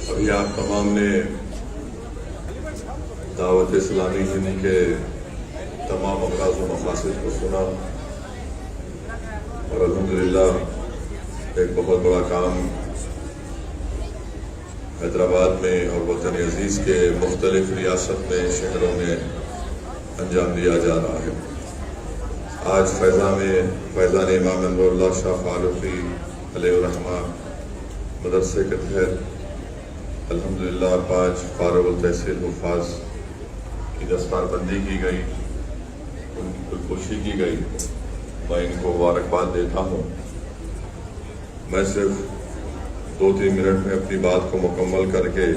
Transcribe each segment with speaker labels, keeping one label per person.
Speaker 1: ابھی آپ تمام نے دعوت اسلامی ہند کے تمام اغراض و مقاصد کو سنا اور الحمدللہ ایک بہت بڑا کام حیدرآباد میں اور وطن عزیز کے مختلف ریاست میں شہروں میں انجام دیا جا رہا ہے۔ آج فیضان امام انور اللہ شاہ فاروقی علیہ الرحمہ مدرسے کے تحت الحمدللہ 5 فارغ التحصیل حفاظ کی دستار بندی کی گئی، ان کی خوشی کی گئی۔ میں ان کو مبارکباد دیتا ہوں۔ میں صرف 2-3 منٹ میں اپنی بات کو مکمل کر کے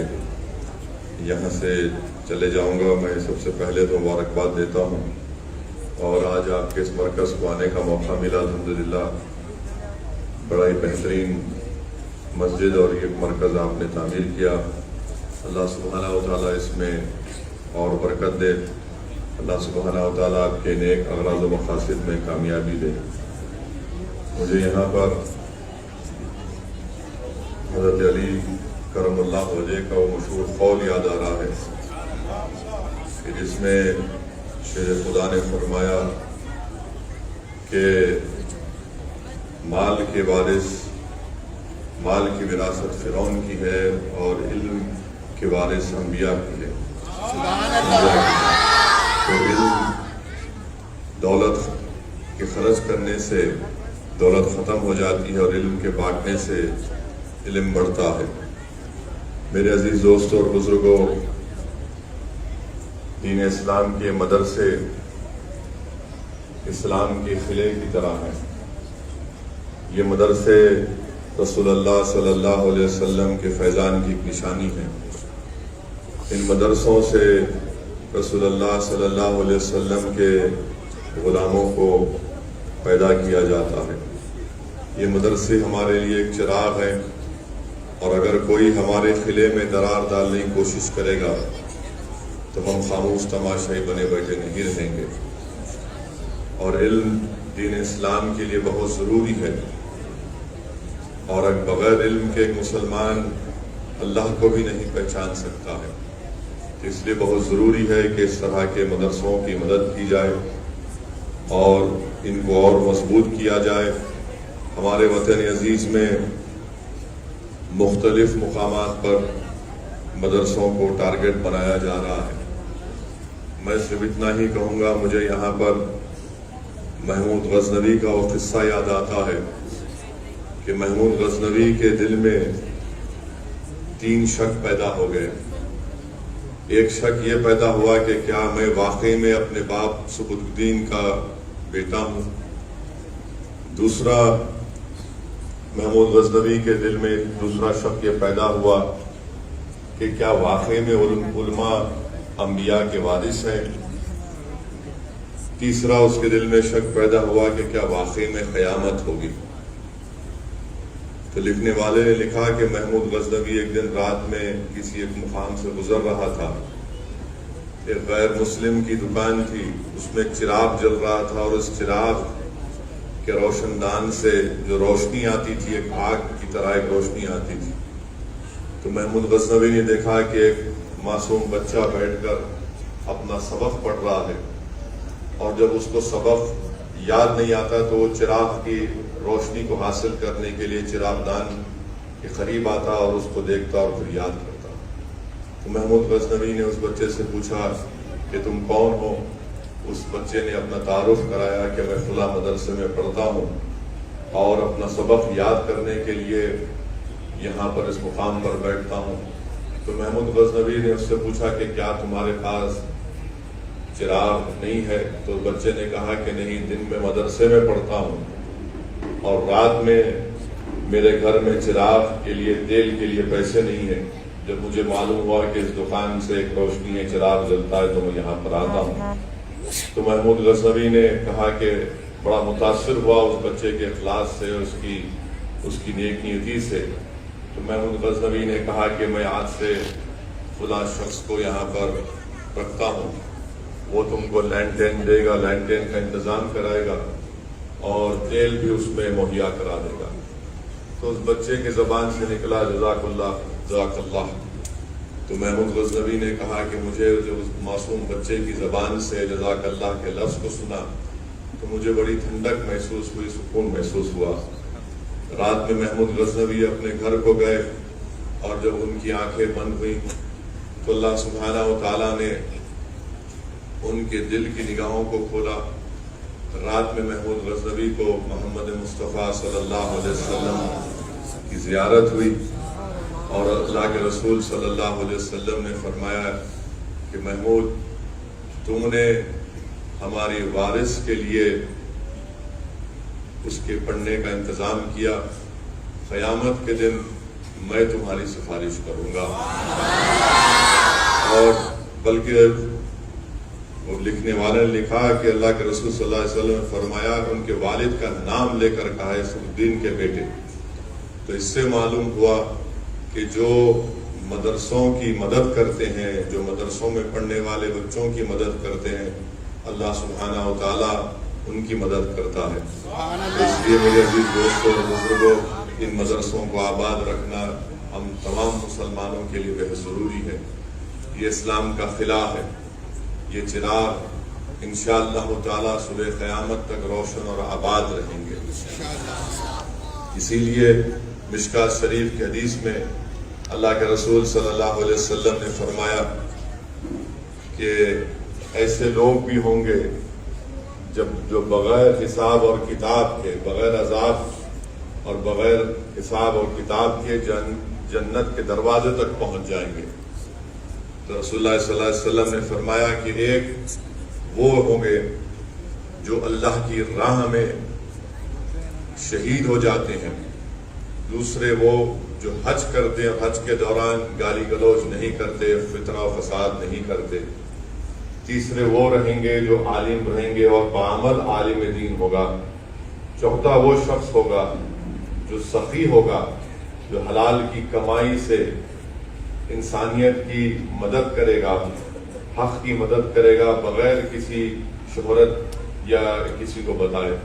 Speaker 1: یہاں سے چلے جاؤں گا۔ میں سب سے پہلے تو مبارکباد دیتا ہوں، اور آج آپ کے اس مرکز کو آنے کا موقع ملا الحمدللہ۔ بڑا ہی بہترین مسجد اور یہ مرکز آپ نے تعمیر کیا۔ اللہ سبحانہ و تعالیٰ اس میں اور برکت دے۔ اللہ سبحانہ و تعالیٰ آپ کے نیک اغراض و مقاصد میں کامیابی دے۔ مجھے یہاں پر حضرت علی کرم اللہ وجہ کا وہ مشہور قول یاد آ رہا ہے کہ جس میں شیر خدا نے فرمایا کہ مال کے وارث، مال کی وراثت فرعون کی ہے اور علم کے وارث انبیاء کی ہے۔ تو علم دولت کے خرچ کرنے سے دولت ختم ہو جاتی ہے اور علم کے بانٹنے سے علم بڑھتا ہے۔ میرے عزیز دوستوں اور بزرگوں، دین اسلام کے مدرسے اسلام کے قلعے کی طرح ہیں۔ یہ مدرسے رسول اللہ صلی اللہ علیہ وسلم کے فیضان کی نشانی ہیں۔ ان مدرسوں سے رسول اللہ صلی اللہ علیہ وسلم کے غلاموں کو پیدا کیا جاتا ہے۔ یہ مدرسے ہمارے لیے ایک چراغ ہیں، اور اگر کوئی ہمارے قلعے میں درار ڈالنے کی کوشش کرے گا تو ہم خاموش تماشائی بنے بیٹھے نہیں رہیں گے۔ اور علم دین اسلام کے لیے بہت ضروری ہے، اور بغیر علم کے ایک مسلمان اللہ کو بھی نہیں پہچان سکتا ہے۔ اس لیے بہت ضروری ہے کہ اس طرح کے مدرسوں کی مدد کی جائے اور ان کو اور مضبوط کیا جائے۔ ہمارے وطن عزیز میں مختلف مقامات پر مدرسوں کو ٹارگٹ بنایا جا رہا ہے۔ میں صرف اتنا ہی کہوں گا، مجھے یہاں پر محمود غزنوی کا وہ قصہ یاد آتا ہے کہ محمود غزنوی کے دل میں 3 شک پیدا ہو گئے۔ ایک شک یہ پیدا ہوا کہ کیا میں واقعی میں اپنے باپ سبکت الدین کا بیٹا ہوں۔ دوسرا، محمود غزنوی کے دل میں دوسرا شک یہ پیدا ہوا کہ کیا واقعی میں علماء انبیاء کے وارث ہیں۔ تیسرا، اس کے دل میں شک پیدا ہوا کہ کیا واقعی میں قیامت ہوگی۔ تو لکھنے والے نے لکھا کہ محمود غزنوی ایک دن رات میں کسی ایک مقام سے گزر رہا تھا۔ ایک غیر مسلم کی دکان تھی، اس میں ایک چراغ جل رہا تھا، اور اس چراغ کے روشن دان سے جو روشنی آتی تھی ایک آگ کی طرح ایک روشنی آتی تھی۔ تو محمود غزنوی نے دیکھا کہ ایک معصوم بچہ بیٹھ کر اپنا سبق پڑھ رہا ہے، اور جب اس کو سبق یاد نہیں آتا تو وہ چراغ کی روشنی کو حاصل کرنے کے لیے چراغ دان کے قریب آتا اور اس کو دیکھتا اور پھر یاد کرتا۔ تو محمود غزنوی نے اس بچے سے پوچھا کہ تم کون ہو؟ اس بچے نے اپنا تعارف کرایا کہ میں فلاں مدرسے میں پڑھتا ہوں اور اپنا سبق یاد کرنے کے لیے یہاں پر اس مقام پر بیٹھتا ہوں۔ تو محمود غزنوی نے اس سے پوچھا کہ کیا تمہارے پاس چراغ نہیں ہے؟ تو بچے نے کہا کہ نہیں، دن میں مدرسے میں پڑھتا ہوں اور رات میں میرے گھر میں چراغ کے لیے تیل کے لیے پیسے نہیں ہیں۔ جب مجھے معلوم ہوا کہ اس دکان سے ایک روشنی ہے، چراغ جلتا ہے، تو میں یہاں پر آتا ہوں۔ تو محمود غزنوی نے کہا کہ بڑا متاثر ہوا اس بچے کے اخلاص سے، اس کی نیک نیتی سے۔ تو محمود غزنوی نے کہا کہ میں آج سے فلاں شخص کو یہاں پر رکھتا ہوں، وہ تم کو لینٹین دے گا، لینٹین کا انتظام کرائے گا اور تیل بھی اس میں مہیا کرا دے گا۔ تو اس بچے کی زبان سے نکلا جزاک اللہ جزاک اللہ۔ تو محمود غزنوی نے کہا کہ مجھے جو اس معصوم بچے کی زبان سے جزاک اللہ کے لفظ کو سنا تو مجھے بڑی ٹھنڈک محسوس ہوئی، سکون محسوس ہوا۔ رات میں محمود غزنوی اپنے گھر کو گئے اور جب ان کی آنکھیں بند ہوئیں تو اللہ سبحانہ و تعالیٰ نے ان کے دل کی نگاہوں کو کھولا۔ رات میں محمود غزنوی کو محمد مصطفیٰ صلی اللہ علیہ وسلم کی زیارت ہوئی اور اللہ کے رسول صلی اللہ علیہ وسلم نے فرمایا کہ محمود تم نے ہماری وارث کے لیے اس کے پڑھنے کا انتظام کیا، قیامت کے دن میں تمہاری سفارش کروں گا۔ اور بلکہ وہ لکھنے والے نے لکھا کہ اللہ کے رسول صلی اللہ علیہ وسلم نے فرمایا ان کے والد کا نام لے کر کہا ہے سعودین کے بیٹے۔ تو اس سے معلوم ہوا کہ جو مدرسوں کی مدد کرتے ہیں، جو مدرسوں میں پڑھنے والے بچوں کی مدد کرتے ہیں، اللہ سبحانہ و تعالیٰ ان کی مدد کرتا ہے۔ اس لیے میرے عزیز دوستوں اور بزرگوں، ان مدرسوں کو آباد رکھنا ہم تمام مسلمانوں کے لیے بہت ضروری ہے۔ یہ اسلام کا خلا ہے، یہ چراغ انشاءاللہ تعالیٰ صبح قیامت تک روشن اور آباد رہیں گے۔ اسی لیے مشکات شریف کی حدیث میں اللہ کے رسول صلی اللہ علیہ وسلم نے فرمایا کہ ایسے لوگ بھی ہوں گے جو بغیر حساب اور کتاب کے، بغیر عذاب اور بغیر حساب اور کتاب کے جنت کے دروازے تک پہنچ جائیں گے۔ تو رسول اللہ صلی اللہ علیہ وسلم نے فرمایا کہ ایک وہ ہوں گے جو اللہ کی راہ میں شہید ہو جاتے ہیں، دوسرے وہ جو حج کرتے ہیں، حج کے دوران گالی گلوچ نہیں کرتے، فتنہ و فساد نہیں کرتے، تیسرے وہ رہیں گے جو عالم رہیں گے اور بعمل عالم دین ہوگا، چوتھا وہ شخص ہوگا جو سخی ہوگا، جو حلال کی کمائی سے انسانیت کی مدد کرے گا، حق کی مدد کرے گا بغیر کسی شہرت یا کسی کو بتائے۔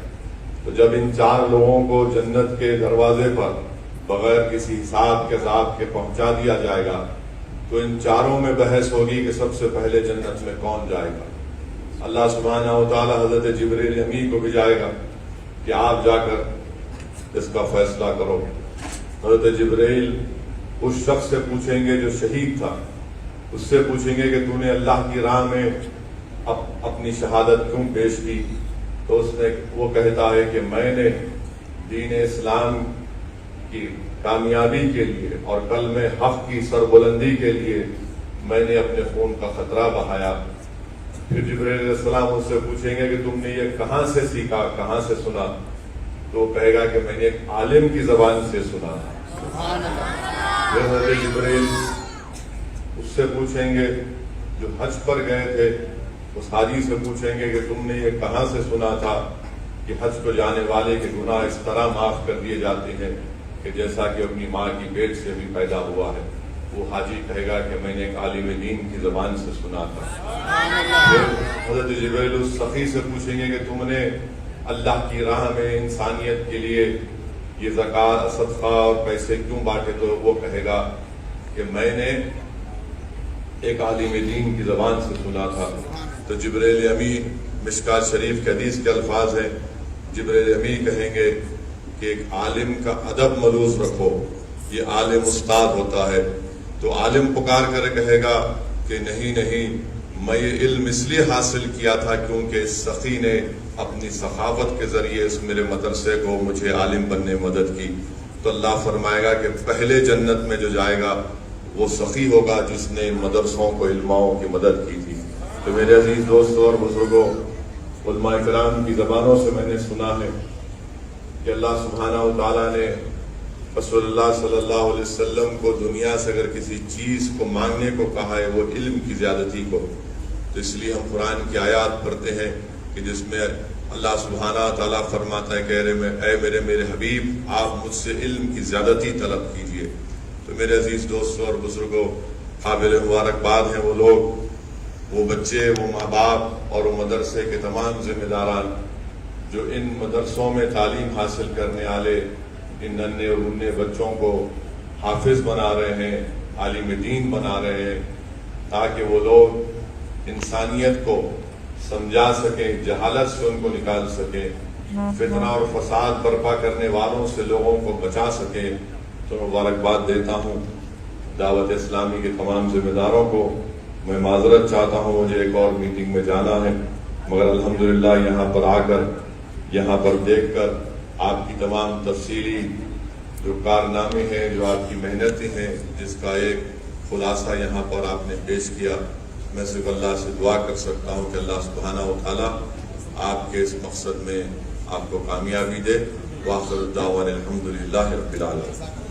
Speaker 1: تو جب ان چار لوگوں کو جنت کے دروازے پر بغیر کسی حساب کے عذاب کے پہنچا دیا جائے گا تو ان چاروں میں بحث ہوگی کہ سب سے پہلے جنت میں کون جائے گا۔ اللہ سبحانہ و تعالیٰ حضرت جبریل امی کو بھیجائے گا کہ آپ جا کر اس کا فیصلہ کرو۔ حضرت جبریل اس شخص سے پوچھیں گے جو شہید تھا، اس سے پوچھیں گے کہ تو نے اللہ کی راہ میں اپنی شہادت کیوں پیش کی؟ تو وہ کہتا ہے کہ میں نے دین اسلام کی کامیابی کے لیے اور کلمہ حق کی سربلندی کے لیے میں نے اپنے خون کا خطرہ بہایا۔ پھر جبرائیل علیہ السلام اس سے پوچھیں گے کہ تم نے یہ کہاں سے سیکھا، کہاں سے سنا؟ تو وہ کہے گا کہ میں نے ایک عالم کی زبان سے سنا۔ حضرت جبرائیل اس سے پوچھیں گے جو حج پر گئے تھے، اس حاجی سے پوچھیں گے کہ تم نے یہ کہاں سے سنا تھا کہ حج کو جانے والے کے گناہ اس طرح معاف کر دیے جاتے ہیں کہ جیسا کہ اپنی ماں کی پیٹ سے بھی پیدا ہوا ہے؟ وہ حاجی کہے گا کہ میں نے ایک عالم دین کی زبان سے سنا تھا۔ پھر حضرت جبرائیل اس سخی سے پوچھیں گے کہ تم نے اللہ کی راہ میں انسانیت کے لیے یہ زکوٰۃ، صدقہ اور پیسے کیوں بانٹے؟ تو وہ کہے گا کہ میں نے ایک عالم دین کی زبان سے سنا تھا۔ تو جبرائیل امی، مشکات شریف کے حدیث کے الفاظ ہیں، جبرائیل امی کہیں گے کہ ایک عالم کا ادب ملوث رکھو، یہ عالم استاد ہوتا ہے۔ تو عالم پکار کر کہے گا کہ نہیں، میں یہ علم اس لیے حاصل کیا تھا کیونکہ اس سخی نے اپنی سخاوت کے ذریعے اس میرے مدرسے کو مجھے عالم بننے میں مدد کی۔ تو اللہ فرمائے گا کہ پہلے جنت میں جو جائے گا وہ سخی ہوگا جس نے مدرسوں کو، علماؤں کی مدد کی تھی۔ تو میرے عزیز دوستوں اور بزرگوں، علماء کرام کی زبانوں سے میں نے سنا ہے کہ اللہ سبحانہ و تعالیٰ نے رسول اللہ صلی اللہ علیہ وسلم کو دنیا سے اگر کسی چیز کو مانگنے کو کہا ہے وہ علم کی زیادتی کو، تو اس لیے ہم قرآن کی آیات پڑھتے ہیں کہ جس میں اللہ سبحانہ تعالیٰ فرماتا ہے کہ اے میرے حبیب، آپ مجھ سے علم کی زیادتی طلب کیجئے۔ تو میرے عزیز دوستوں اور بزرگوں، قابل مبارکباد ہیں وہ لوگ، وہ بچے، وہ ماں باپ اور وہ مدرسے کے تمام ذمہ داران جو ان مدرسوں میں تعلیم حاصل کرنے والے ان ننھے اور منھے بچوں کو حافظ بنا رہے ہیں، عالم دین بنا رہے ہیں، تاکہ وہ لوگ انسانیت کو سمجھا سکیں، جہالت سے ان کو نکال سکیں، فتنہ اور فساد برپا کرنے والوں سے لوگوں کو بچا سکیں۔ تو مبارکباد دیتا ہوں دعوت اسلامی کے تمام ذمہ داروں کو۔ میں معذرت چاہتا ہوں، مجھے ایک اور میٹنگ میں جانا ہے، مگر الحمدللہ یہاں پر آ کر، یہاں پر دیکھ کر آپ کی تمام تفصیلی جو کارنامے ہیں، جو آپ کی محنتیں ہیں، جس کا ایک خلاصہ یہاں پر آپ نے پیش کیا، میں صرف اللہ سے دعا کر سکتا ہوں کہ اللہ سبحانہ و تعالیٰ آپ کے اس مقصد میں آپ کو کامیابی دے۔ وآخر الدعوانا الحمدللہ رب العالمین۔